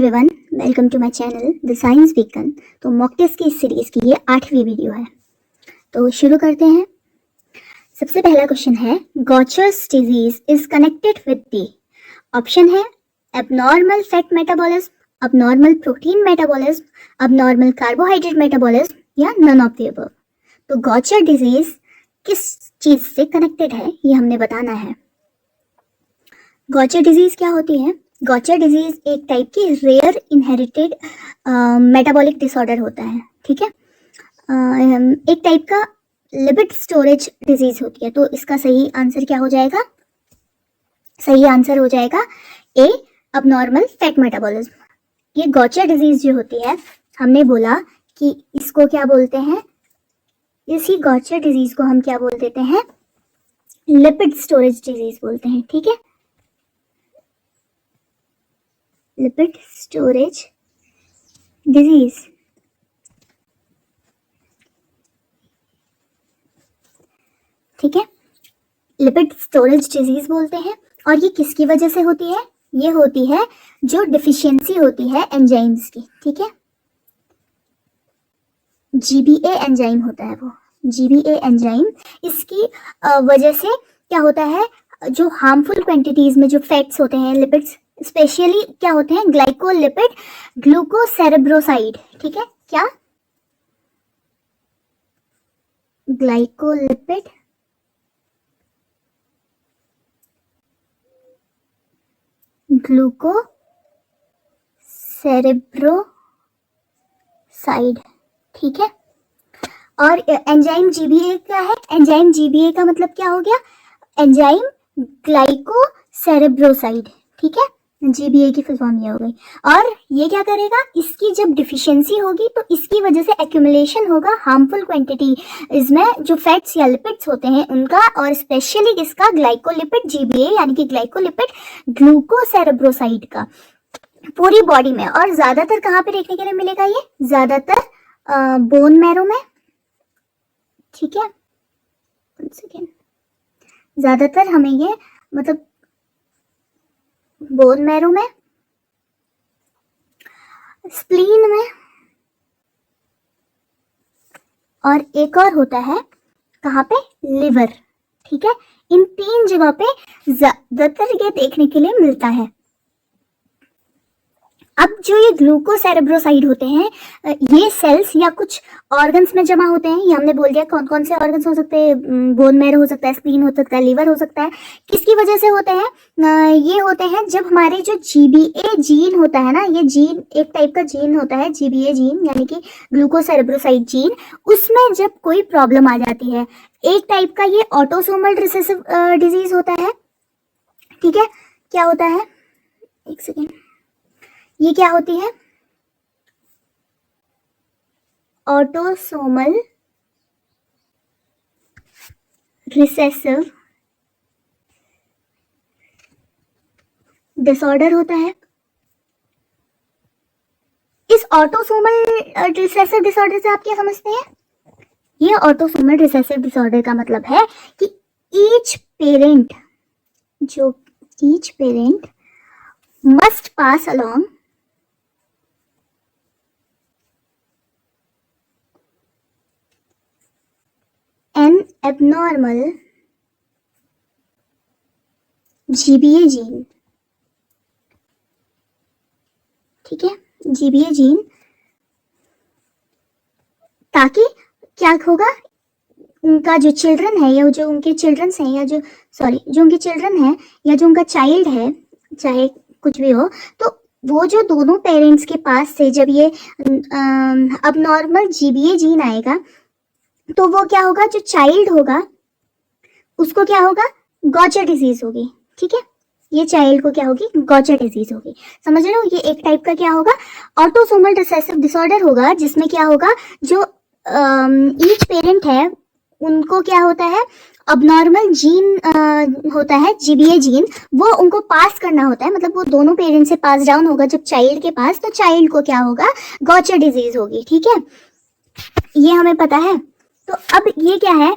Everyone, welcome to my channel the science beacon. तो mock test की इस series की ये 8वीं वीडियो है। तो शुरू करते हैं। सबसे पहला क्वेश्चन है, Gaucher's disease is connected with the option है abnormal fat metabolism, abnormal protein metabolism, abnormal carbohydrate metabolism या नन ऑफ द अबव। तो गॉचर डिजीज किस चीज से कनेक्टेड है ये हमने बताना है। गॉचर डिजीज क्या होती है? गॉचर डिजीज एक टाइप की रेयर इनहेरिटेड मेटाबॉलिक डिसऑर्डर होता है। ठीक है, एक टाइप का लिपिड स्टोरेज डिजीज होती है। तो इसका सही आंसर क्या हो जाएगा? सही आंसर हो जाएगा ए, अबनॉर्मल फैट मेटाबॉलिज्म। ये गॉचर डिजीज जो होती है, हमने बोला कि इसको क्या बोलते हैं, इसी गॉचर डिजीज को हम क्या बोल देते हैं? लिपिड स्टोरेज डिजीज बोलते हैं। ठीक है, लिपिड स्टोरेज डिजीज। ठीक है, लिपिड स्टोरेज डिजीज बोलते हैं। और ये किसकी वजह से होती है? ये होती है जो डिफिशियंसी होती है एंजाइम्स की। ठीक है, जीबीए एंजाइम होता है वो, जीबीए एंजाइम। इसकी वजह से क्या होता है, जो हार्मफुल क्वांटिटीज में जो फैट्स होते हैं, लिपिड्स स्पेशली क्या होते हैं, ग्लाइकोलिपिड ग्लूकोसेरेब्रोसाइड। ठीक है, क्या? ग्लाइकोलिपिड ग्लूकोसेरेब्रोसाइड। ठीक है, और एंजाइम जीबीए क्या है? एंजाइम जीबीए का मतलब क्या हो गया? एंजाइम ग्लाइकोसेरेब्रोसाइड। ठीक है, जीबीए की फुल फॉर्म ये हो गई। और ये क्या करेगा, इसकी जब डिफिशियंसी होगी तो इसकी वजह से एक्यूमुलेशन होगा हार्मफुल क्वांटिटी इसमें जो फैट्स या लिपिड्स होते हैं उनका, और स्पेशली किसका? ग्लाइकोलिपिड जीबीए यानी कि ग्लाइकोलिपिड ग्लूकोसेरेब्रोसाइड का पूरी बॉडी में। और ज्यादातर कहाँ पे देखने के लिए मिलेगा? ये ज्यादातर बोन मैरो में। ठीक है, ज्यादातर हमें ये मतलब बोन मैरो में, स्प्लीन में, और एक और होता है कहाँ पे? लिवर। ठीक है, इन 3 जगह पे ज्यादातर ये देखने के लिए मिलता है। अब जो ये ग्लूकोसेरेब्रोसाइड होते हैं, ये सेल्स या कुछ ऑर्गन्स में जमा होते हैं। ये हमने बोल दिया कौन कौन से ऑर्गन्स हो सकते हैं, बोन मैरो हो सकता है, स्प्लीन हो सकता है, लिवर हो सकता है। किसकी वजह से होते हैं? ये होते हैं जब हमारे जो जीबीए जीन होता है ना, ये जीन एक टाइप का जीन होता है, जीबीए जीन यानी कि ग्लूकोसेरेब्रोसाइड जीन, उसमें जब कोई प्रॉब्लम आ जाती है, एक टाइप का ये ऑटोसोमल रिसेसिव डिजीज होता है। ठीक है, क्या होता है? एक सेकेंड, ये क्या होती है? ऑटोसोमल रिसेसिव डिसऑर्डर होता है। इस ऑटोसोमल रिसेसिव डिसऑर्डर से आप क्या समझते हैं? ये ऑटोसोमल रिसेसिव डिसऑर्डर का मतलब है कि each parent must pass along an abnormal GBA gene. ठीक है, GBA जीन, ताकि क्या होगा, उनका जो चिल्ड्रन है या जो उनके चिल्ड्रंस हैं या जो उनके चिल्ड्रन है या जो उनका चाइल्ड है, चाहे कुछ भी हो, तो वो जो दोनों पेरेंट्स के पास से जब ये अबनॉर्मल GBA जीन आएगा तो वो क्या होगा, जो चाइल्ड होगा उसको क्या होगा? गॉचर डिजीज होगी। ठीक है, ये चाइल्ड को क्या होगी? गॉचर डिजीज होगी। समझ रहे हो? ये एक टाइप का क्या होगा? ऑटोसोमल रिसेसिव डिसऑर्डर होगा, जिसमें क्या होगा, जो ईच पेरेंट है उनको क्या होता है, अबनॉर्मल जीन होता है, जीबीए जीन, वो उनको पास करना होता है। मतलब वो दोनों पेरेंट से पास डाउन होगा जब चाइल्ड के पास, तो चाइल्ड को क्या होगा? गॉचर डिजीज होगी। ठीक है, ये हमें पता है। तो अब ये क्या है,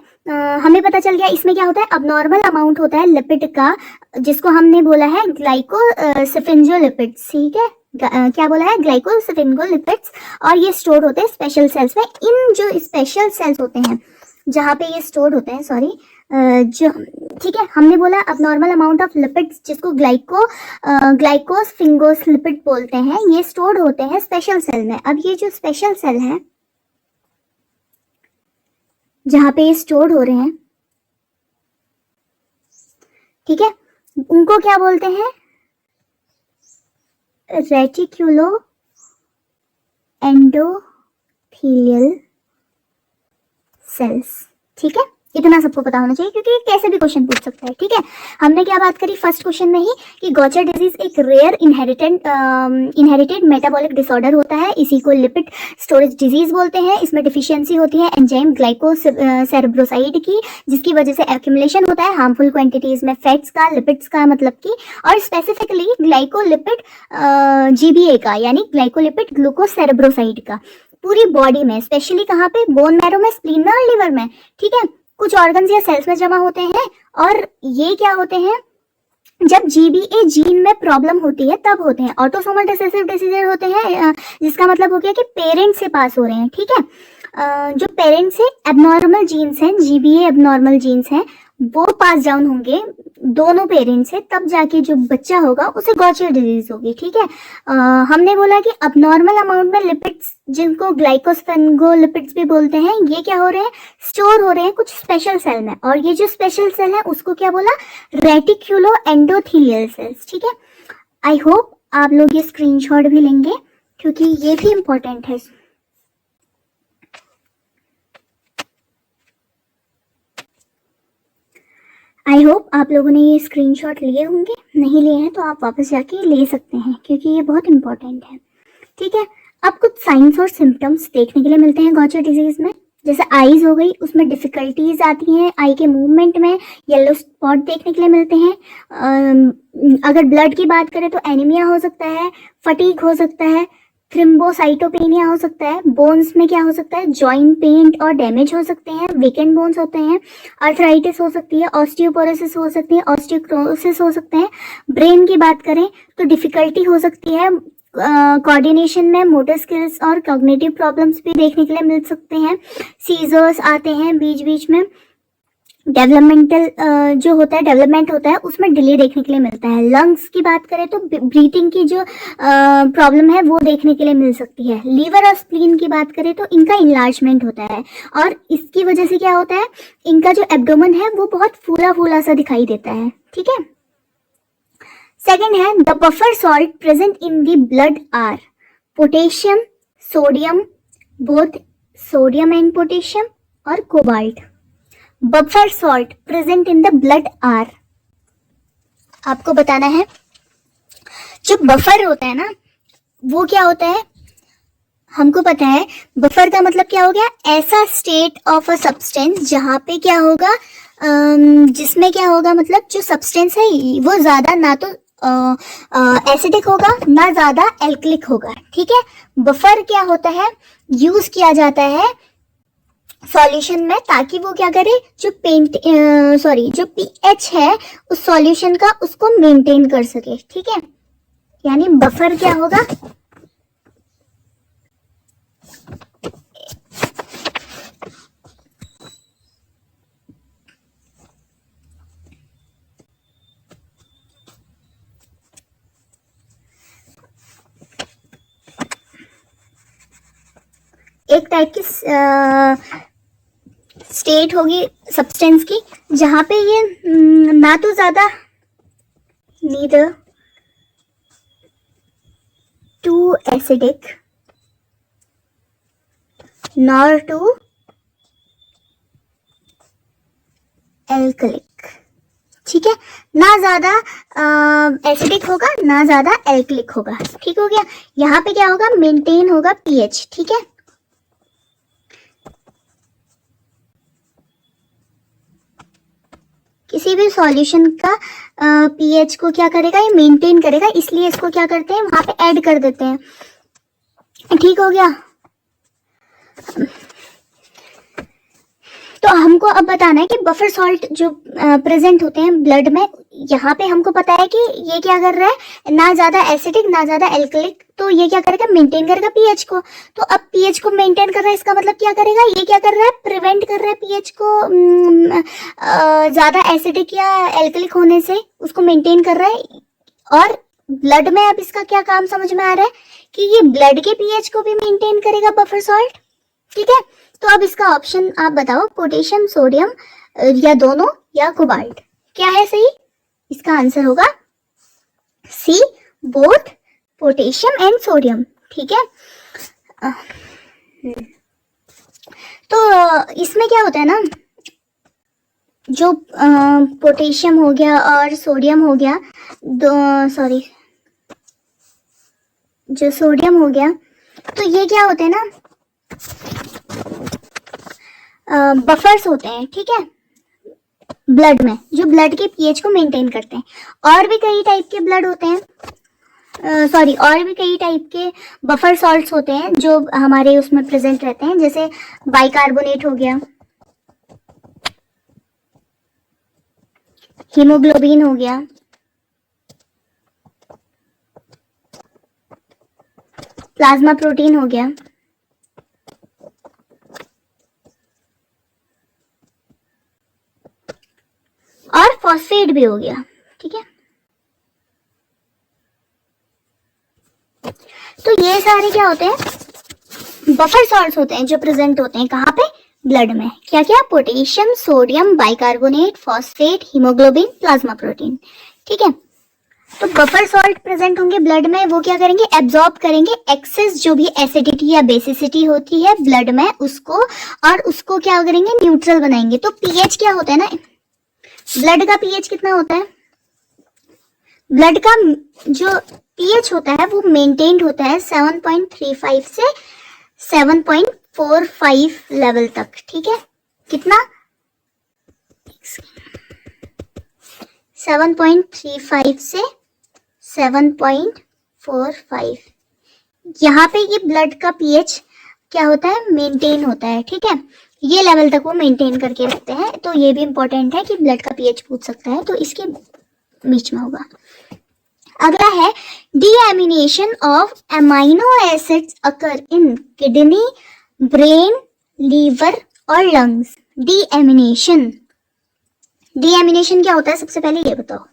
हमें पता चल गया इसमें क्या होता है, अबनॉर्मल अमाउंट होता है लिपिड का, जिसको हमने बोला है ग्लाइकोसिफिंजोलिपिड्स। ठीक है, क्या बोला है, ग्लाइकोस्फिंगोलिपिड्स, और ये स्टोर होते हैं स्पेशल सेल्स में। इन जो स्पेशल सेल्स होते हैं जहाँ पे ये स्टोर होते हैं, सॉरी जो, ठीक है, हमने बोला अब नॉर्मल अमाउंट ऑफ लिपिड्स जिसको ग्लाइकोस्फिंगोलिपिड बोलते हैं, ये स्टोर होते हैं स्पेशल सेल में। अब ये जो स्पेशल सेल है जहाँ पे ये स्टोर हो रहे हैं, ठीक है, उनको क्या बोलते हैं, रेटिक्यूलो एंडोथेलियल सेल्स। ठीक है, इतना सबको पता होना चाहिए क्योंकि कैसे भी क्वेश्चन पूछ सकता है। ठीक है, हमने क्या बात करी फर्स्ट क्वेश्चन में ही कि गॉचर डिजीज एक रेयर इनहेरिटेड मेटाबॉलिक डिसऑर्डर होता है, इसी को लिपिड स्टोरेज डिजीज बोलते हैं। इसमें डिफिशियंसी होती है एंजाइम ग्लाइकोसेरेब्रोसाइड की, जिसकी वजह से एक्यूमुलेशन होता है हार्मफुल क्वांटिटीज में फैट्स का, लिपिड्स का मतलब की, और स्पेसिफिकली ग्लाइकोलिपिड GBA का, यानी ग्लाइकोलिपिड ग्लूकोसेरेब्रोसाइड का पूरी बॉडी में, स्पेशली कहाँ पे, बोन मैरो में, स्प्लीन और लिवर में। ठीक है, कुछ ऑर्गन्स या सेल्स में जमा होते हैं, और ये क्या होते हैं, जब GBA जीन में प्रॉब्लम होती है तब होते हैं। ऑटोसोमल रिसेसिव डिसीजर होते हैं, जिसका मतलब हो गया कि पेरेंट से पास हो रहे हैं। ठीक है, जो पेरेंट से एबनॉर्मल जीन्स हैं, GBA एबनॉर्मल जीन्स हैं, वो पास डाउन होंगे दोनों पेरेंट्स से, तब जाके जो बच्चा होगा उसे गॉचर डिजीज होगी। ठीक है, हमने बोला कि अबनॉर्मल अमाउंट में लिपिड्स, जिनको ग्लाइकोस्फिंगोलिपिड्स भी बोलते हैं, ये क्या हो रहे हैं, स्टोर हो रहे हैं कुछ स्पेशल सेल में, और ये जो स्पेशल सेल है उसको क्या बोला, रेटिक्यूलो एंडोथेलियल सेल्स। ठीक है, आई होप आप लोग ये स्क्रीनशॉट भी लेंगे क्योंकि ये भी इंपॉर्टेंट है। आई होप आप लोगों ने ये स्क्रीनशॉट लिए होंगे, नहीं लिए हैं तो आप वापस जाके ले सकते हैं क्योंकि ये बहुत इंपॉर्टेंट है। ठीक है, अब कुछ साइंस और सिम्टम्स देखने के लिए मिलते हैं गॉचर डिजीज में, जैसे आईज हो गई, उसमें डिफिकल्टीज आती हैं आई के मूवमेंट में, येलो स्पॉट देखने के लिए मिलते हैं। अगर ब्लड की बात करें तो एनीमिया हो सकता है, फटीग हो सकता है, थ्रिम्बोसाइटोपेनिया हो सकता है, बोन्स में क्या हो सकता है, जॉइंट पेन और डैमेज हो सकते हैं, वीकेंड बोन्स होते हैं, अर्थराइटिस हो सकती है, ऑस्टियोपोरोसिस हो सकती है, ऑस्टियोक्रोसिस हो सकते हैं। ब्रेन की बात करें तो डिफिकल्टी हो सकती है कोऑर्डिनेशन में, मोटर स्किल्स और कॉग्निटिव प्रॉब्लम्स भी देखने के लिए मिल सकते हैं। सीजर्स आते हैं बीच बीच में, डेवलपमेंटल जो होता है, डेवलपमेंट होता है उसमें डिले देखने के लिए मिलता है। लंग्स की बात करें तो ब्रीथिंग की जो प्रॉब्लम है वो देखने के लिए मिल सकती है। लीवर और स्प्लीन की बात करें तो इनका इनलार्जमेंट होता है, और इसकी वजह से क्या होता है, इनका जो एब्डोमेन है वो बहुत फूला फूला सा दिखाई देता है। ठीक है, सेकेंड है the buffer salt present in the blood are potassium, sodium, both sodium and potassium, और cobalt. Buffer salt present in the blood are, आपको बताना है जो बफर होता है ना वो क्या होता है, हमको पता है बफर का मतलब क्या हो गया, ऐसा स्टेट ऑफ अ सब्सटेंस जहां पे क्या होगा, जिसमें क्या होगा, मतलब जो सब्सटेंस है वो ज्यादा ना तो एसिडिक होगा ना ज्यादा एल्कलिक होगा। ठीक है, बफर क्या होता है, यूज किया जाता है सॉल्यूशन में ताकि वो क्या करे, जो जो pH है उस सॉल्यूशन का उसको मेंटेन कर सके। ठीक है, यानी बफर क्या होगा, एक टाइप की स्टेट होगी सब्सटेंस की जहां पे ये ना तो ज्यादा, neither too acidic nor too alkalic. ठीक है, ना ज्यादा एसिडिक होगा ना ज्यादा एल्कलिक होगा। ठीक हो गया, यहाँ पे क्या होगा, मेंटेन होगा pH। ठीक है, किसी भी सॉल्यूशन का pH को क्या करेगा, ये मेंटेन करेगा, इसलिए इसको क्या करते हैं, वहां पे ऐड कर देते हैं। ठीक हो गया, तो हमको अब बताना है कि बफर सॉल्ट जो प्रेजेंट होते हैं ब्लड में, यहाँ पे हमको पता है कि ये क्या कर रहा है, ना ज्यादा एसिडिक ना ज्यादा एल्कलिक, तो ये क्या करेगा, मेंटेन करेगा पीएच को। तो अब पीएच को मेंटेन कर रहा है, इसका मतलब क्या करेगा, ये क्या कर रहा है, प्रिवेंट कर रहा है पीएच को ज्यादा एसिडिक या एल्कलिक होने से, उसको मेंटेन कर रहा है। और ब्लड में अब इसका क्या काम समझ में आ रहा है कि ये ब्लड के पीएच को भी मेंटेन करेगा बफर सॉल्ट। ठीक है, तो अब इसका ऑप्शन आप बताओ, पोटेशियम, सोडियम या दोनों या कोबाल्ट, क्या है सही? इसका आंसर होगा सी, बोथ पोटेशियम एंड सोडियम। ठीक है, तो इसमें क्या होता है ना, जो पोटेशियम हो गया और सोडियम हो गया, जो सोडियम हो गया, तो ये क्या होते हैं ना, बफर्स होते हैं। ठीक है, ब्लड में, जो ब्लड के पीएच को मेंटेन करते हैं। और भी कई टाइप के ब्लड होते हैं, और भी कई टाइप के बफर सॉल्ट्स होते हैं जो हमारे उसमें प्रेजेंट रहते हैं, जैसे बाइकार्बोनेट हो गया, हीमोग्लोबिन हो गया, प्लाज्मा प्रोटीन हो गया, और फॉस्फेट भी हो गया। ठीक है, तो ये सारे क्या होते हैं, बफर सॉल्ट्स होते हैं जो प्रेजेंट होते हैं कहाँ पे, ब्लड में। क्या क्या, potassium, sodium, bicarbonate, phosphate, haemoglobin, plasma protein. ठीक है, तो बफर सॉल्ट प्रेजेंट होंगे ब्लड में, वो क्या करेंगे, एब्जॉर्ब करेंगे एक्सेस जो भी एसिडिटी या बेसिसिटी होती है ब्लड में उसको, और उसको क्या करेंगे, न्यूट्रल बनाएंगे। तो पीएच क्या होता है ना, ब्लड का पीएच कितना होता है, ब्लड का जो पीएच होता है वो मेंटेन्ड होता है 7.35 से 7.45 लेवल तक। ठीक है, कितना, 7.35 से 7.45, यहाँ पे ये ब्लड का पीएच क्या होता है, मेंटेन होता है। ठीक है, ये लेवल तक वो मेंटेन करके रखते हैं। तो ये भी इंपॉर्टेंट है कि ब्लड का पीएच पूछ सकता है, तो इसके बीच में होगा। अगला है, deamination of amino acids occur in kidney, brain, liver और लंग्स। डीएमिनेशन क्या होता है, सबसे पहले ये बताओ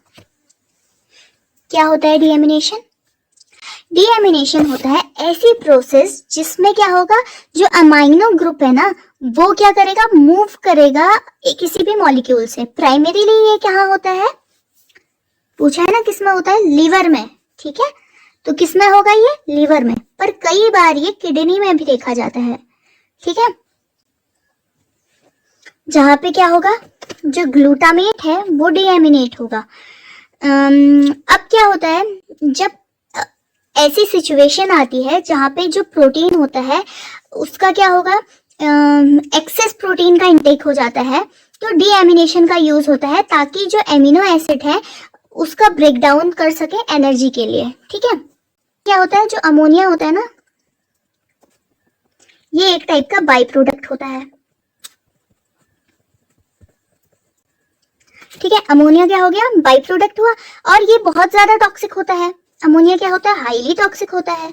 क्या होता है डीएमिनेशन। डीएमिनेशन होता है ऐसी प्रोसेस जिसमें क्या होगा, जो अमाइनो ग्रुप है ना वो क्या करेगा, मूव करेगा किसी भी मॉलिक्यूल से। प्राइमरीली ये कहाँ होता है, पूछा है ना किस में होता है, लीवर में। ठीक है, तो किस में होगा ये, लीवर में, पर कई बार ये किडनी में भी देखा जाता है। ठीक है, जहां पे क्या होगा, जो ग्लूटामेट है वो डीएमिनेट होगा। अब क्या होता है, जब ऐसी सिचुएशन आती है जहां पे जो प्रोटीन होता है उसका क्या होगा, एक्सेस प्रोटीन का इंटेक हो जाता है, तो डीएमिनेशन का यूज होता है ताकि जो एमिनो एसिड है उसका ब्रेक डाउन कर सके एनर्जी के लिए। ठीक है, क्या होता है, जो अमोनिया होता है ना, ये एक टाइप का बाई प्रोडक्ट होता है। ठीक है, अमोनिया क्या हो गया, बाई प्रोडक्ट हुआ, और ये बहुत ज्यादा टॉक्सिक होता है। अमोनिया क्या होता है, हाईली टॉक्सिक होता है।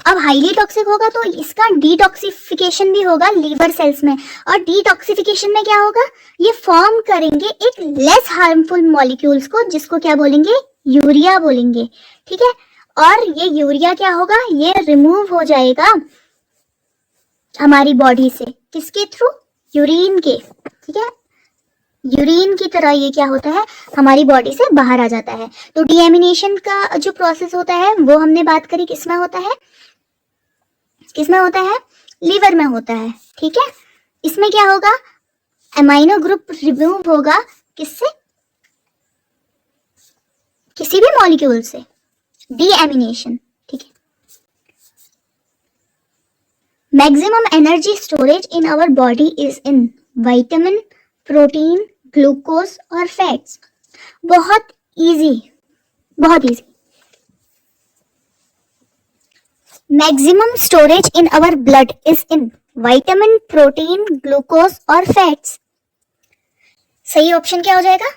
अब हाईली टॉक्सिक होगा तो इसका डिटॉक्सिफिकेशन भी होगा लीवर सेल्स में, और डिटॉक्सिफिकेशन में क्या होगा, ये फॉर्म करेंगे एक लेस हार्मफुल मॉलिक्यूल्स को, जिसको क्या बोलेंगे, यूरिया बोलेंगे। ठीक है, और ये यूरिया क्या होगा, ये रिमूव हो जाएगा हमारी बॉडी से, किसके थ्रू, यूरिन के। ठीक है, यूरिन की तरह ये क्या होता है, हमारी बॉडी से बाहर आ जाता है। तो डीएमिनेशन का जो प्रोसेस होता है वो हमने बात करी किसमें होता है, लीवर में होता है। ठीक है, इसमें क्या होगा, अमाइनो ग्रुप रिमूव होगा किससे, किसी भी मॉलिक्यूल से, डीएमिनेशन। ठीक है, maximum energy storage in our body is in vitamin, protein, glucose और फैट्स। बहुत easy. Maximum storage in our blood is in vitamin, protein, glucose और फैट्स। सही ऑप्शन क्या हो जाएगा?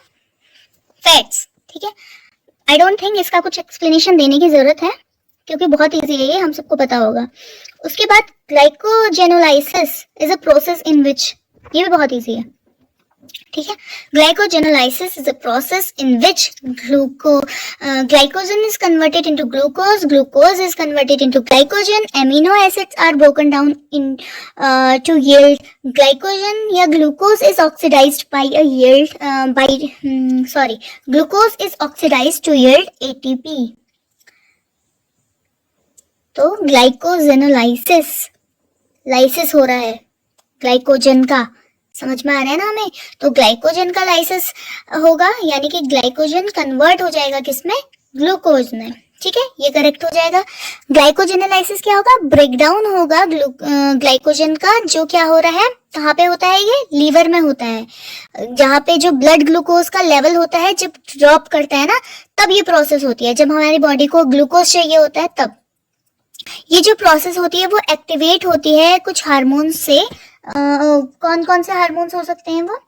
फैट्स। ठीक है, आई डोंट थिंक इसका कुछ एक्सप्लेनेशन देने की जरूरत है क्योंकि बहुत इजी है ये, हम सबको पता होगा। उसके बाद glycogenolysis is a process in which, ये भी बहुत इजी है। ठीक है, glycogenolysis is a process in which glycogen is converted into glucose, glucose is converted into glycogen, amino acids are broken down in to yield glycogen या glucose is oxidized by a yield glucose is oxidized to yield ATP। तो glycogenolysis, lysis हो रहा है glycogen का, समझ में आ रहा है ना हमें? तो ग्लाइकोजन का लाइसिस होगा, यानी कि ग्लाइकोजन कन्वर्ट हो जाएगा किसमें? ग्लूकोज में। ठीक है, ये करेक्ट हो जाएगा। ग्लाइकोजेनोलाइसिस क्या होगा? ब्रेकडाउन होगा ग्लाइकोजन का, जो क्या हो रहा है, कहाँ पे होता है? ये लीवर में होता है, जहाँ पे जो ब्लड ग्लूकोज का लेवल होता है जब ड्रॉप करता है ना, तब ये प्रोसेस होती है। जब हमारी बॉडी को ग्लूकोज चाहिए होता है तब ये जो प्रोसेस होती है वो एक्टिवेट होती है कुछ हार्मोन्स से। कौन कौन से हार्मोन्स हो सकते हैं वो?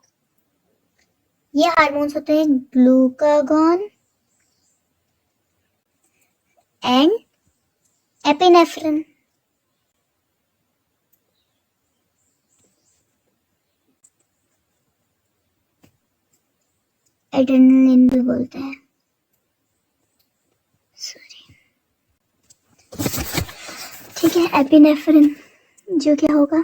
ये हार्मोन्स होते हैं ग्लूकागॉन एंड एपिनेफ्रिन। एड्रेनलिन भी बोलते हैं, सॉरी। ठीक है, एपिनेफ्रिन जो क्या होगा?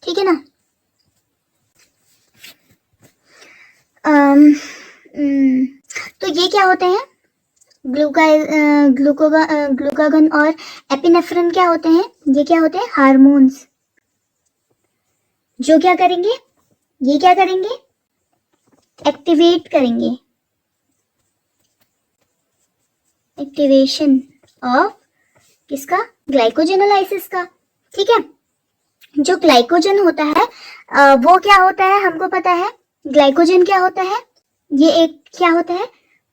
ठीक है ना? तो ये क्या होते हैं? ग्लूकागन और एपिनेफ्रिन क्या होते हैं? ये क्या होते हैं? हार्मोन्स, जो क्या करेंगे? ये क्या करेंगे? एक्टिवेट करेंगे, एक्टिवेशन ऑफ किसका? ग्लाइकोजेनोलाइसिस का। ठीक है, जो ग्लाइकोजन होता है वो क्या होता है? हमको पता है ग्लाइकोजन क्या होता है? ये एक क्या होता है?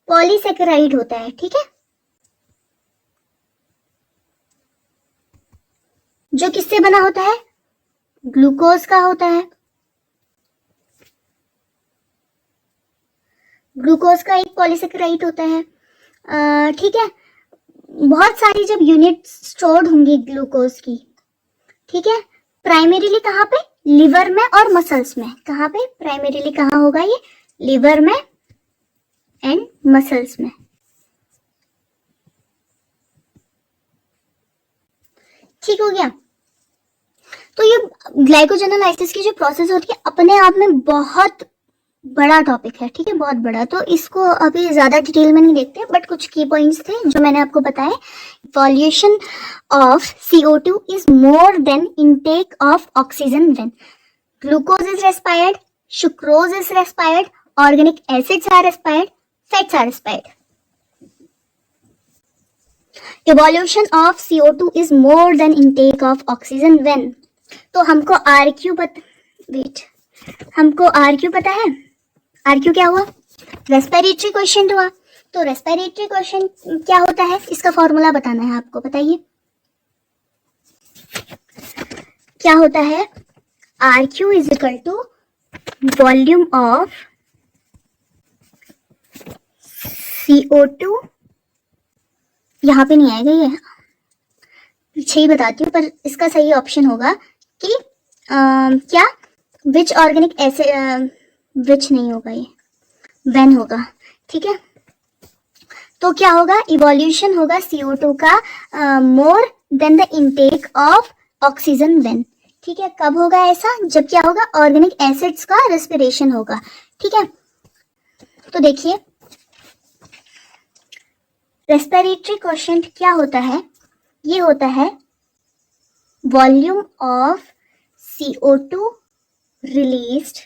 पॉलीसेकेराइड होता है। ठीक है, जो किससे बना होता है? ग्लूकोज का होता है। ग्लूकोज का एक पॉलीसेकेराइड होता है। ठीक है, बहुत सारी जब यूनिट स्टोर्ड होंगी ग्लूकोज की, ठीक है, प्राइमरीली कहाँ पे? लिवर में और मसल्स में। कहाँ पे? प्राइमरीली कहाँ होगा ये? लिवर में एंड मसल्स में। ठीक हो गया? तो ये ग्लाइकोजेनोलाइसिस की जो प्रोसेस होती है अपने आप में बहुत बड़ा टॉपिक है। ठीक है, बहुत बड़ा। तो इसको अभी ज्यादा डिटेल में नहीं देखते, बट कुछ की पॉइंट्स थे जो मैंने आपको बताए। Evolution of CO2 is more than intake of oxygen when glucose is respired, sucrose is respired, organic acids are respired, fats are respired. Evolution of CO2 is more than intake of oxygen when। तो हमको RQ पता है। RQ क्या हुआ? Respiratory question हुआ। तो respiratory question क्या होता है? इसका फॉर्मूला बताना है आपको, बताइए क्या होता है? RQ is equal to volume of CO2, यहाँ पे नहीं आएगा, ये पीछे ही बताती हूँ, पर इसका सही ऑप्शन होगा कि क्या? विच ऑर्गेनिक एसिड, विच नहीं होगा, ये व्हेन होगा। ठीक है, तो क्या होगा? इवोल्यूशन होगा CO2 का more than the intake of oxygen when. ठीक है, कब होगा ऐसा? जब क्या होगा? ऑर्गेनिक एसिड्स का रेस्पिरेशन होगा। ठीक है, तो देखिए रेस्पिरेटरी क्वेश्चन क्या होता है? ये होता है volume of CO2 released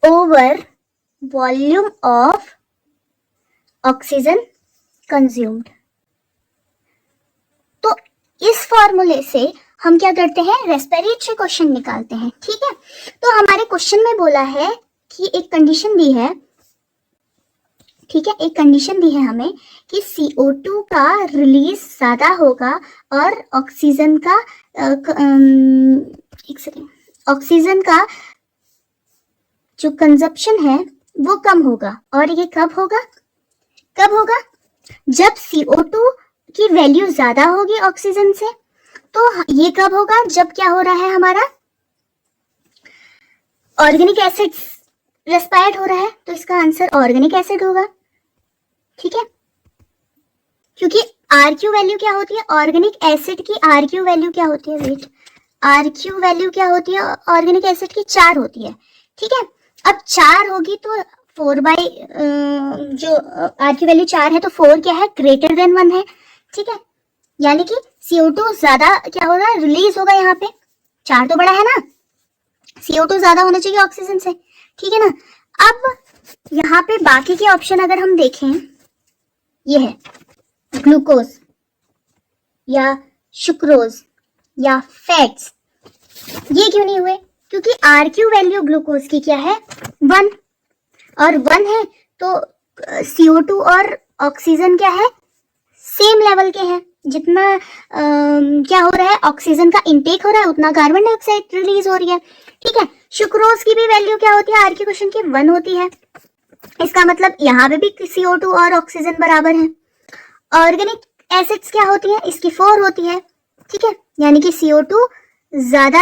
over volume of oxygen consumed. तो इस फॉर्मूले से हम क्या करते हैं? रेस्पिरेटरी क्वेश्चन निकालते हैं। ठीक है, तो हमारे क्वेश्चन में बोला है कि एक कंडीशन दी है ठीक है, एक कंडीशन दी है हमें कि CO2 का रिलीज ज्यादा होगा और ऑक्सीजन का एक सेकेंड, ऑक्सीजन का जो कंजप्शन है वो कम होगा। और ये कब होगा? कब होगा? जब CO2 की वैल्यू ज्यादा होगी ऑक्सीजन से। तो ये कब होगा? जब क्या हो रहा है, हमारा ऑर्गेनिक एसिड रेस्पायर्ड हो रहा है। तो इसका आंसर ऑर्गेनिक एसिड होगा। ठीक है, क्योंकि RQ वैल्यू क्या होती है? ऑर्गेनिक एसिड की RQ वैल्यू क्या होती है? वेट, RQ वैल्यू क्या होती है ऑर्गेनिक एसिड की? 4 होती है। ठीक है, अब 4 होगी तो 4 बाई जो RQ वैल्यू 4 है तो 4 क्या है? ग्रेटर देन 1 है। ठीक है, यानी कि CO2 ज्यादा क्या होगा? रिलीज होगा यहाँ पे। 4 तो बड़ा है ना, CO2 ज्यादा होना चाहिए ऑक्सीजन से। ठीक है ना। अब यहाँ पे बाकी के ऑप्शन अगर हम देखें, ये है ग्लूकोज या सुक्रोज या फैट्स। ये क्यों नहीं हुए? क्योंकि RQ वैल्यू ग्लूकोज की क्या है? 1, और 1 है तो CO2 और ऑक्सीजन क्या है? सेम लेवल के हैं। जितना क्या हो रहा है, ऑक्सीजन का इनटेक हो रहा है, उतना कार्बन डाइऑक्साइड रिलीज हो रही है। ठीक है, सुक्रोज की भी वैल्यू क्या होती है? RQ क्वेश्चन की 1 होती है। इसका मतलब यहाँ पे भी CO2 और ऑक्सीजन बराबर है। ऑर्गेनिक एसिड्स क्या होती है? इसकी 4 होती है। ठीक है, यानी कि CO2 ज्यादा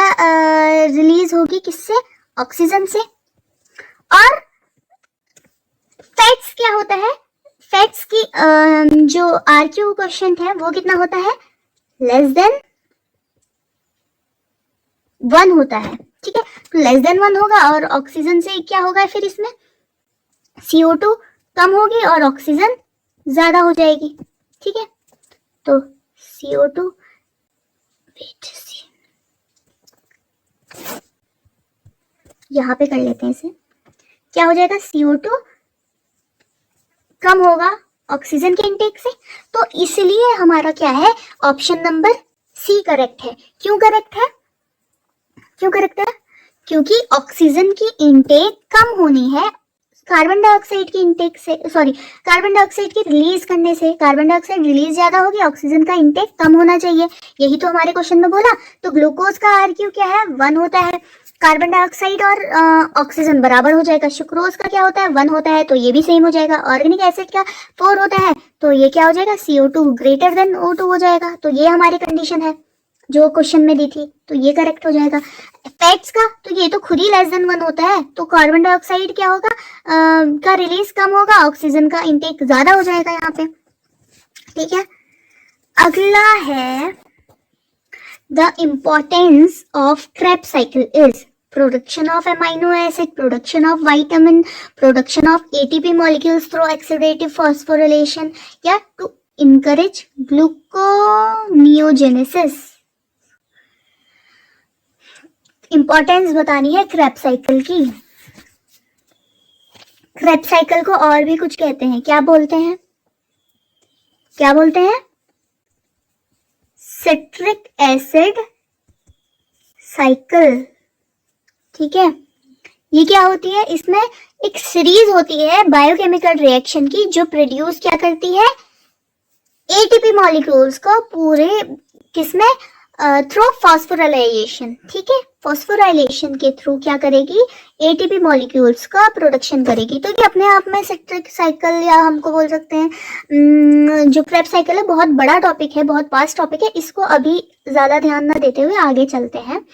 रिलीज होगी किससे? ऑक्सीजन से। और फैट्स क्या होता है? फैट्स की जो RQ क्वेश्चन है वो कितना होता है? लेस देन 1 होता है। ठीक है, तो लेस देन 1 होगा और ऑक्सीजन से क्या होगा फिर? इसमें CO2 कम होगी और ऑक्सीजन ज्यादा हो जाएगी। ठीक है, तो CO2 यहाँ पे कर लेते हैं इसे। क्या हो जाएगा? CO2 कम होगा ऑक्सीजन के इनटेक से। तो इसलिए हमारा क्या है? ऑप्शन नंबर C करेक्ट है। क्यों करेक्ट है? क्यों करेक्ट है? क्योंकि ऑक्सीजन की इनटेक कम होनी है कार्बन डाइऑक्साइड की इनटेक से, सॉरी कार्बन डाइऑक्साइड की रिलीज करने से। कार्बन डाइऑक्साइड रिलीज ज्यादा होगी, ऑक्सीजन का इनटेक कम होना चाहिए। यही तो हमारे क्वेश्चन में बोला। तो ग्लूकोज का RQ क्या है? 1 होता है। कार्बन डाइऑक्साइड और ऑक्सीजन बराबर हो जाएगा। सुक्रोज का क्या होता है? 1 होता है, तो ये भी सेम हो जाएगा। ऑर्गेनिक एसिड का 4 होता है, तो ये क्या हो जाएगा? CO2 ग्रेटर देन O2 हो जाएगा। तो ये हमारी कंडीशन है जो क्वेश्चन में दी थी, तो ये करेक्ट हो जाएगा। फैट्स का तो ये तो खुद ही लेस देन 1 होता है, तो कार्बन डाइऑक्साइड क्या होगा? का रिलीज कम होगा, ऑक्सीजन का इनटेक ज्यादा हो जाएगा यहाँ पे। ठीक है, अगला है the importance of Krebs cycle is production of amino acid, production of vitamin, production of ATP molecules through oxidative phosphorylation, या to encourage gluconeogenesis। इंपॉर्टेंस बतानी है Krebs साइकिल की। Krebs साइकिल को और भी कुछ कहते हैं, क्या बोलते हैं? क्या बोलते हैं? Citric acid cycle. ठीक है, ये क्या होती है? इसमें एक सीरीज होती है बायोकेमिकल रिएक्शन की जो प्रोड्यूस क्या करती है? ATP मॉलिक्यूल्स को पूरे किसमें? Through phosphorylation. ठीक है, फॉस्फोराइलेशन के थ्रू क्या करेगी? ATP मॉलिक्यूल्स का प्रोडक्शन करेगी। तो ये अपने आप में सिट्रिक साइकिल या हमको बोल सकते हैं जो Krebs साइकिल है, बहुत बड़ा टॉपिक है, बहुत वास्ट टॉपिक है। इसको अभी ज्यादा ध्यान ना देते हुए आगे चलते हैं।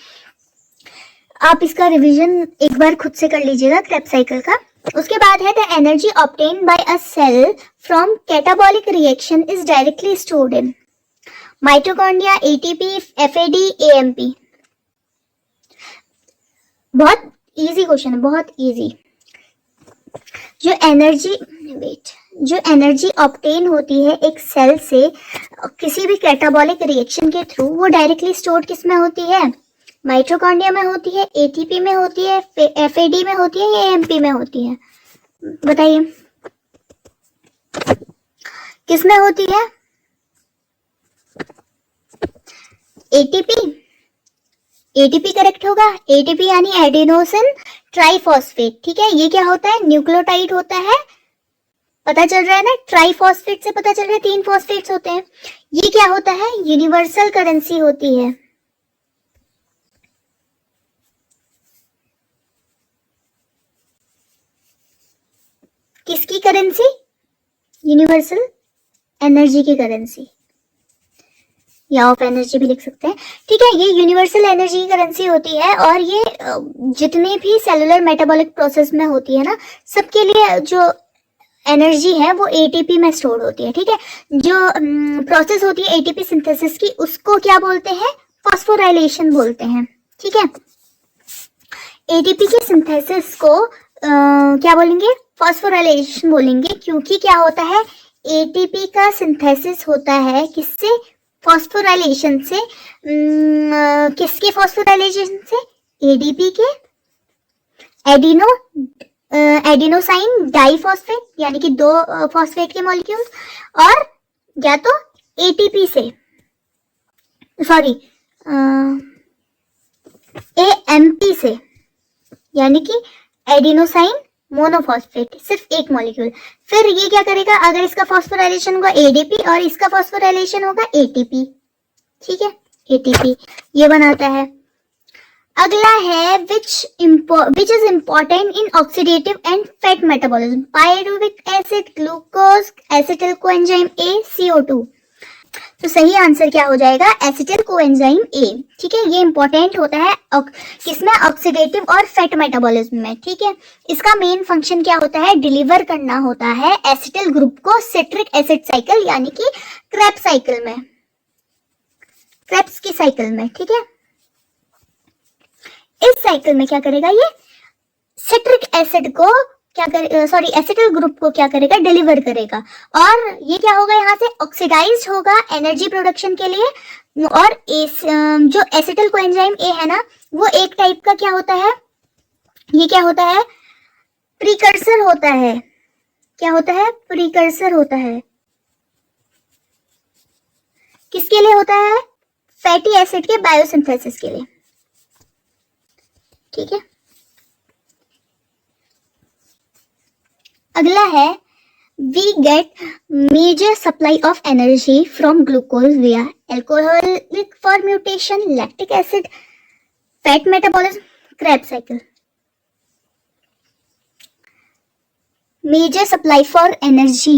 आप इसका रिवीजन एक बार खुद से कर लीजिएगा Krebs साइकिल का। उसके बाद है the energy obtained by a cell from catabolic reaction is directly stored in mitochondria, ATP, FAD, AMP। बहुत इजी क्वेश्चन है, बहुत इजी। जो एनर्जी ऑब्टेन होती है एक सेल से किसी भी कैटाबॉलिक रिएक्शन के थ्रू, वो डायरेक्टली स्टोर्ड किस में होती है? माइटोकॉन्ड्रिया में होती है, ATP में होती है, FAD में होती है या AMP में होती है? बताइए किस में होती है? ATP करेक्ट होगा। ATP यानी एडेनोसिन ट्राइफॉस्फेट। ठीक है, ये क्या होता है? न्यूक्लियोटाइड होता है पता चल रहा है ना, ट्राइफॉस्फेट से पता चल रहा है 3 फॉस्फेट्स होते हैं। ये क्या होता है, यूनिवर्सल करेंसी होती है। किसकी करेंसी, यूनिवर्सल एनर्जी की करेंसी, या ऑफ एनर्जी भी लिख सकते हैं। ठीक है, ये यूनिवर्सल एनर्जी की करेंसी होती है, और ये जितने भी सेलुलर मेटाबॉलिक प्रोसेस में होती है ना, सबके लिए जो एनर्जी है वो एटीपी में स्टोर होती है। ठीक है, जो प्रोसेस होती है एटीपी सिंथेसिस की, उसको क्या बोलते हैं, फॉस्फोराइलेशन बोलते हैं। ठीक है, एटीपी के सिंथेसिस को क्या बोलेंगे, फॉस्फोराइलेशन बोलेंगे, क्योंकि क्या होता है, एटीपी का सिंथेसिस होता है किससे, फॉस्फोराइलेशन से। किसके फॉस्फोराइलेशन से, एडीपी के, एडिनो एडिनोसाइन डाइफॉस्फेट, यानी कि 2 फॉस्फेट के मॉलिक्यूल्स, और या तो एटीपी से, सॉरी एएमपी से, यानी कि एडिनोसाइन मोनोफॉस्फेट, सिर्फ एक मॉलिक्यूल। फिर ये क्या करेगा, अगर इसका फॉस्फोराइलेशन होगा एडीपी और इसका फॉस्फोराइलेशन होगा एटीपी। ठीक है, एटीपी ये बनाता है। अगला है which is important in oxidative and fat metabolism, pyruvic acid, glucose, acetyl coenzyme A, CO2। तो सही आंसर क्या हो जाएगा, एसिटिल कोएंजाइम ए। ठीक है, ये इंपॉर्टेंट होता है किसमें, ऑक्सीडेटिव और फैट मेटाबॉलिज्म में। ठीक है, इसका मेन फंक्शन क्या होता है, डिलीवर करना होता है एसिटिल ग्रुप को सिट्रिक एसिड साइकिल, यानी कि क्रेब्स साइकिल में, क्रेब्स की साइकिल में। ठीक है, इस साइकिल में क्या करेगा, ये सिट्रिक एसिड को क्या करे, सॉरी एसिटिल ग्रुप को क्या करेगा, डिलीवर करेगा, और ये क्या होगा, यहाँ से ऑक्सीडाइज होगा एनर्जी प्रोडक्शन के लिए। और जो एसिटिल कोएंजाइम ए है ना, वो एक टाइप का क्या होता है, ये क्या होता है, प्रीकर्सर होता है। क्या होता है, प्रीकर्सर होता है। किसके लिए होता है, फैटी एसिड के बायोसिंथेसिस के लिए। ठीक है, अगला है we get major supply of energy from glucose via alcoholic fermentation, lactic acid, fat metabolism, Krebs cycle. Major supply for energy,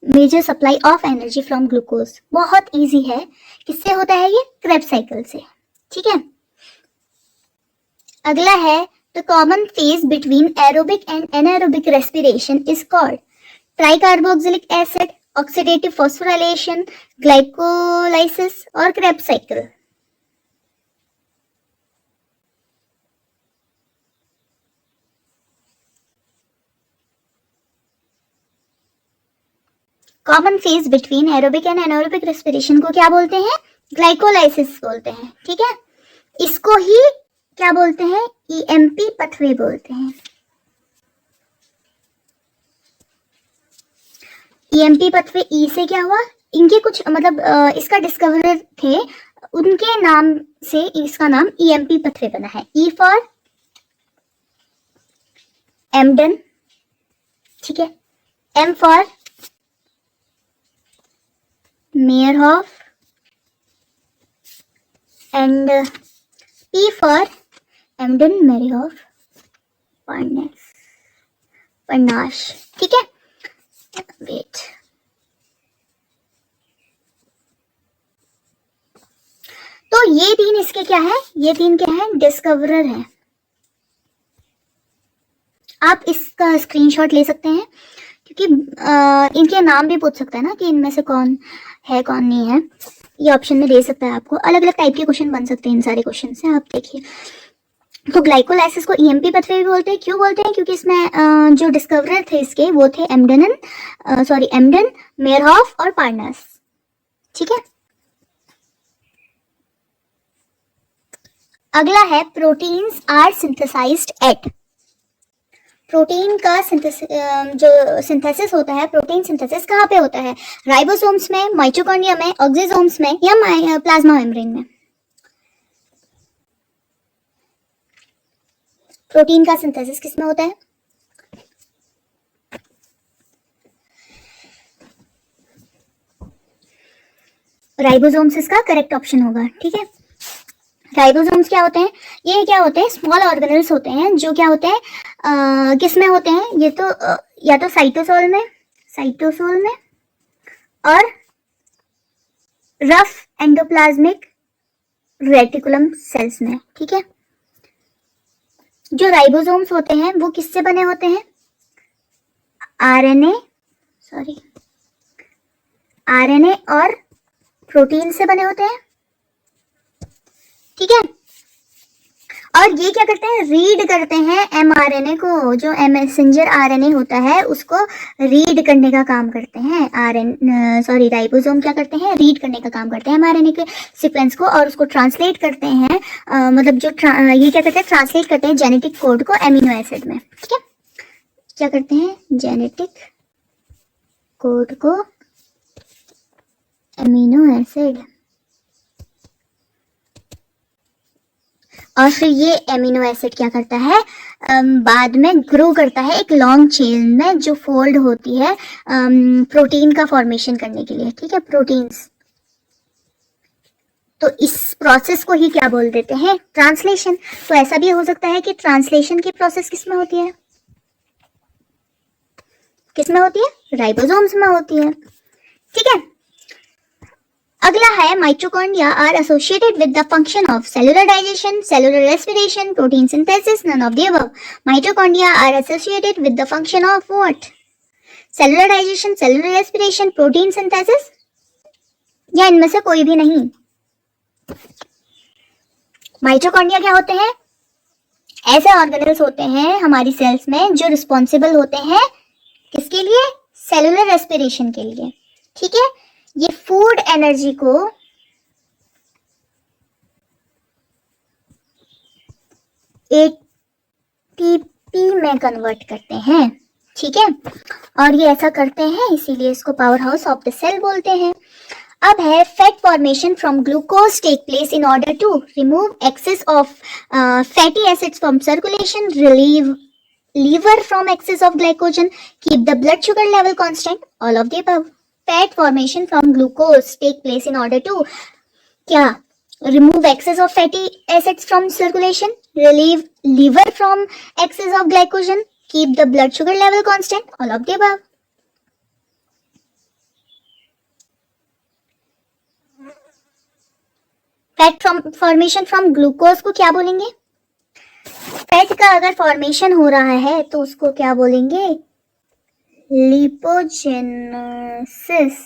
major supply of energy from glucose बहुत इजी है, किससे होता है ये, क्रेब्स साइकिल से। ठीक है, अगला है the common phase between aerobic and anaerobic respiration is called tricarboxylic acid, oxidative phosphorylation, glycolysis और Krebs cycle। Common phase between aerobic and anaerobic respiration को क्या बोलते हैं, ग्लाइकोलाइसिस बोलते हैं। ठीक है, इसको ही क्या बोलते हैं, ईएमपी पथवे बोलते हैं। ईएमपी पथवे, ई से क्या हुआ, इनके कुछ मतलब इसका डिस्कवरर थे, उनके नाम से इसका नाम ईएमपी पथवे बना है। ई फॉर एमडन, ठीक है, M for Meyerhof and P for Embden Meyerhof Parnas. ठीक है, वेट, तो ये 3 इसके क्या है, ये 3 क्या है, डिस्कवरर है। आप इसका स्क्रीनशॉट ले सकते हैं, क्योंकि इनके नाम भी पूछ सकता है ना कि इनमें से कौन है कौन नहीं है, ये ऑप्शन में दे सकता है आपको। अलग अलग टाइप के क्वेश्चन बन सकते हैं इन सारे क्वेश्चन से, आप देखिए। तो ग्लाइकोलाइसिस को ईएमपी पथवे भी बोलते हैं, क्यों बोलते हैं, क्योंकि इसमें जो डिस्कवरर थे इसके वो थे एमडन, मेयरहॉफ और पार्नस। ठीक है, अगला है proteins are synthesized at. Protein का जो सिंथेसिस होता है, प्रोटीन सिंथेसिस कहाँ पे होता है, राइबोसोम्स में, माइटोकॉन्ड्रिया में, ऑक्सीसोम्स में या प्लाज्मा मेम्ब्रेन में। प्रोटीन का सिंथेसिस किसमें होता है, राइबोसोम्स इसका करेक्ट ऑप्शन होगा। ठीक है, राइबोसोम्स क्या होते हैं? ये क्या होते हैं? स्मॉल ऑर्गेनल्स होते हैं जो क्या होते हैं, किस में होते हैं? ये तो या तो साइटोसोल में और रफ एंडोप्लाज्मिक रेटिकुलम सेल्स में। ठीक है, जो राइबोसोम्स होते हैं वो किससे बने होते हैं? आरएनए और प्रोटीन से बने होते हैं। ठीक है, और ये क्या करते हैं? रीड करते हैं एमआरएनए को, जो मैसेंजर आरएनए होता है उसको रीड करने का काम करते हैं। राइबोसोम क्या करते हैं? रीड करने का काम करते हैं एमआरएनए के सीक्वेंस को और उसको ट्रांसलेट करते हैं, मतलब जो ये क्या करते हैं? ट्रांसलेट करते हैं जेनेटिक कोड को एमिनो एसिड में। ठीक है, क्या करते हैं? जेनेटिक कोड को एमिनो एसिड, और फिर ये एमिनो एसिड क्या करता है? बाद में ग्रो करता है एक लॉन्ग चेन में जो फोल्ड होती है प्रोटीन का फॉर्मेशन करने के लिए। ठीक है, प्रोटीन्स। तो इस प्रोसेस को ही क्या बोल देते हैं? ट्रांसलेशन। तो ऐसा भी हो सकता है कि ट्रांसलेशन की प्रोसेस किस में होती है? किस में होती है? राइबोसोम्स में होती है। ठीक है, अगला है mitochondria are associated with the function of cellular digestion, cellular respiration, protein synthesis, none of the above. Mitochondria are associated with the function of what? Cellular digestion, cellular respiration, protein synthesis, या इनमें से कोई भी नहीं? Mitochondria क्या होते हैं? ऐसे ऑर्गेनल्स होते हैं हमारी सेल्स में जो रिस्पॉन्सिबल होते हैं किसके लिए? सेलुलर रेस्पिरेशन के लिए। ठीक है, ये फूड एनर्जी को एटीपी में कन्वर्ट करते हैं। ठीक है, और ये ऐसा करते हैं इसीलिए इसको power house of the cell बोलते हैं। अब है fat formation from glucose take place in order to remove excess of fatty acids from circulation, relieve liver from excess of glycogen, keep the blood sugar level constant, all of the above. Fat formation from glucose take place in order to क्या? Remove excess of fatty acids from circulation, relieve liver from excess of glycogen, keep the blood sugar level constant, all of the above. Fat formation from glucose को क्या बोलेंगे? Fat का अगर formation हो रहा है तो उसको क्या बोलेंगे? लिपोजेनेसिस।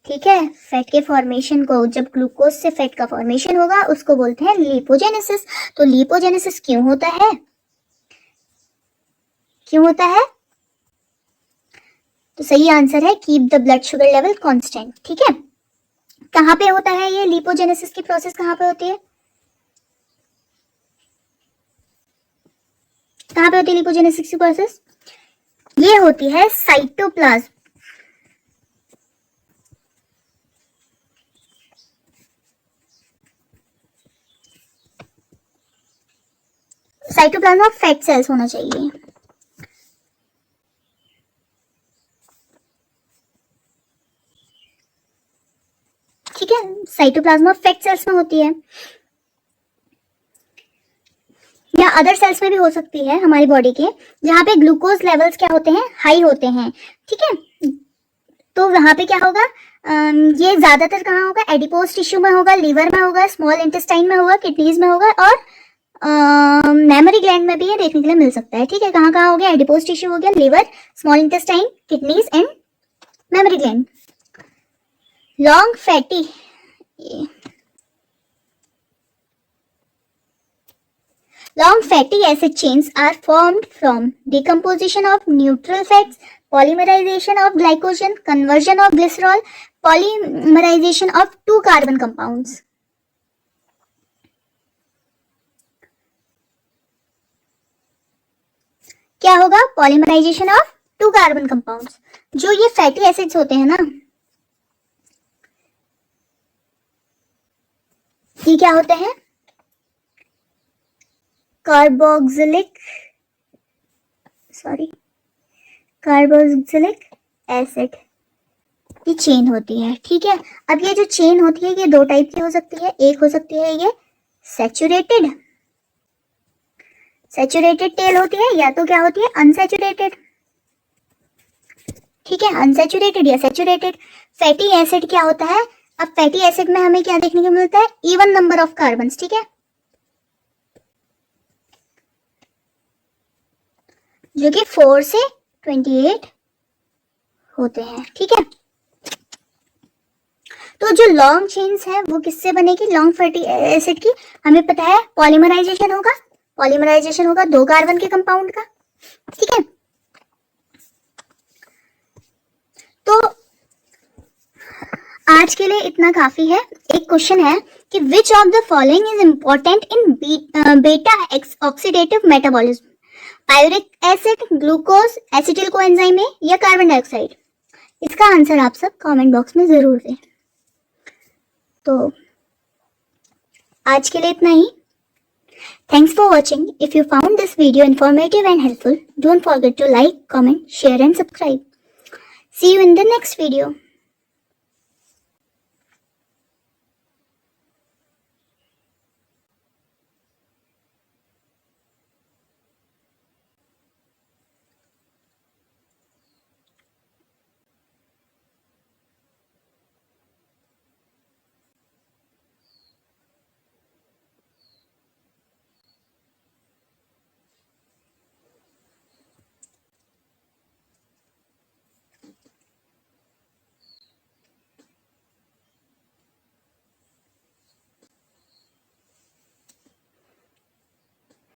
ठीक है, फैट के फॉर्मेशन को, जब ग्लूकोज से फैट का फॉर्मेशन होगा उसको बोलते हैं लिपोजेनेसिस। तो लिपोजेनेसिस क्यों होता है? क्यों होता है? तो सही आंसर है keep the blood sugar level constant. ठीक है, कहां पे होता है ये लिपोजेनेसिस की प्रोसेस? कहां पे होती है? कहां पे होती है लिपोजेनेसिस की प्रोसेस? ये होती है cytoplasm. Cytoplasm of fat cells होना चाहिए। ठीक है, साइटोप्लाज्म ऑफ फैट सेल्स में होती है, या अदर सेल्स में भी हो सकती है हमारी बॉडी के, जहाँ पे ग्लूकोज लेवल्स क्या होते हैं? हाई होते हैं। ठीक है, तो वहां पे क्या होगा? ये ज्यादातर कहाँ होगा? एडिपोज टिश्यू में होगा, लीवर में होगा, स्मॉल इंटेस्टाइन में होगा, किडनीज में होगा, और मेमोरी ग्लैंड में भी ये देखने के लिए मिल सकता है। ठीक है, कहाँ कहाँ हो गया? एडिपोज टिश्यू हो गया, liver, small intestine, kidneys and mammary gland. Long fatty Long fatty acid chains are formed from decomposition of neutral fats, polymerization of glycogen, conversion of glycerol, polymerization of two carbon compounds. क्या होगा? Polymerization of two carbon compounds. जो ये fatty acids होते हैं ना, ये क्या होते हैं? Carboxylic acid. ये चेन होती है, ठीक है। अब ये जो चेन होती है ये दो टाइप की हो सकती है। एक हो सकती है ये सैचुरेटेड, सैचुरेटेड टेल होती है, या तो क्या होती है अनसैचुरेटेड, ठीक है, अनसैचुरेटेड या सैचुरेटेड। फैटी एसिड क्या होता है, अब फैटी एसिड में हमें क्या देखने को मिलता है, इवन नंबर ऑफ कार्बन, ठीक है, जो कि 4 से 28 होते हैं, ठीक है। तो जो लॉन्ग चेन्स है वो किससे बनेगी, लॉन्ग फैटी एसिड की, हमें पता है पॉलीमराइजेशन होगा, पॉलीमराइजेशन होगा 2 कार्बन के कंपाउंड का, ठीक है। तो आज के लिए इतना काफी है। एक क्वेश्चन है कि which of the following is important in beta oxidative metabolism, pyruvic acid, glucose, acetyl coenzyme है या कार्बन डाइऑक्साइड। इसका आंसर आप सब कमेंट बॉक्स में जरूर दें। तो आज के लिए इतना ही। Thanks for watching. If you found this video informative and helpful, don't forget to like, comment, share and subscribe. See you in the next video.